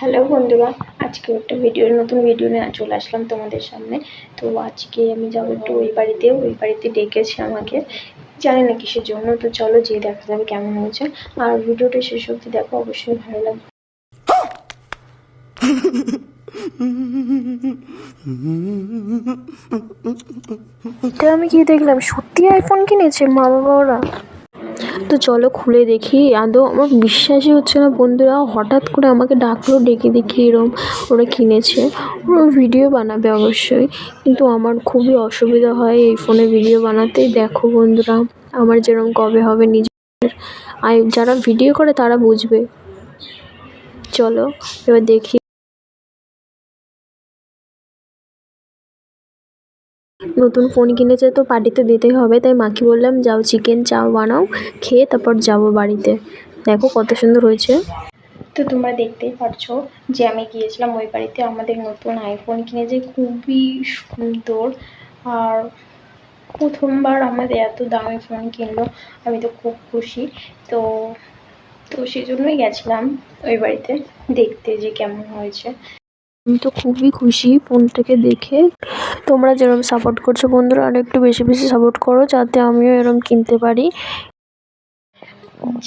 Hello বন্ধুরা, আজকে একটা নতুন ভিডিও নিয়ে চলে আসলাম তোমাদের সামনে। তো আজকে আমি যাবো একটু ওই বাড়িতে ডেকেছে আমাকে, জানি না কিসের জন্য। তো চলো যেয়ে দেখা যাবে কেমন হয়েছে, আর ভিডিওটা শেষ অবধি দেখো, অবশ্যই ভালো লাগবে। এটা আমি কি দেখলাম, সত্যি আইফোন কিনেছে মা বাবা ওরা? তো চলো খুলে দেখি। আদৌ আমার বিশ্বাসই হচ্ছে না বন্ধুরা, হঠাৎ করে আমাকে ডাকলো, ডেকে দেখি এরম ওরা কিনেছে। ওরা ভিডিও বানাবে অবশ্যই, কিন্তু আমার খুবই অসুবিধা হয় এই ফোনে ভিডিও বানাতে। দেখো বন্ধুরা, আমার যেরকম কবে হবে নিজের, যারা ভিডিও করে তারা বুঝবে। চলো এবার দেখি। নতুন ফোন কিনেছে তো পার্টিতে দিতেই হবে, তাই মাকে বললাম যাও চিকেন চাও বানাও, খেয়ে তারপর যাবো বাড়িতে। দেখো কত সুন্দর হয়েছে। তো তোমরা দেখতেই পারছো যে আমি গিয়েছিলাম ওই বাড়িতে। আমাদের নতুন আইফোন কিনেছে, খুবই সুন্দর। আর প্রথমবার আমাদের এত দামি ফোন কিনলো, আমি তো খুব খুশি। তো তো সেই জন্যই গেছিলাম ওই বাড়িতে দেখতে যে কেমন হয়েছে। আমি তো খুবই খুশি ফোনটাকে দেখে। তোমরা যেরকম সাপোর্ট করছো বন্ধুরা, আর একটু বেশি বেশি সাপোর্ট করো, যাতে আমিও এরকম কিনতে পারি।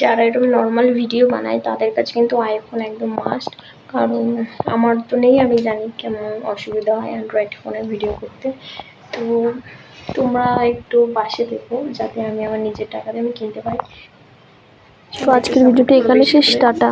যারা এরকম নর্মাল ভিডিও বানায় তাদের কাছে কিন্তু আইফোন একদম মাস্ট, কারণ আমার তো নেই, আমি জানি কেমন অসুবিধা হয় অ্যান্ড্রয়েড ফোনে ভিডিও করতে। তো তোমরা একটু পাশে দেখো, যাতে আমি আমার নিজের টাকা দিয়ে আমি কিনতে পারি। তো আজকের ভিডিওটা এখানে শেষ, টাটা।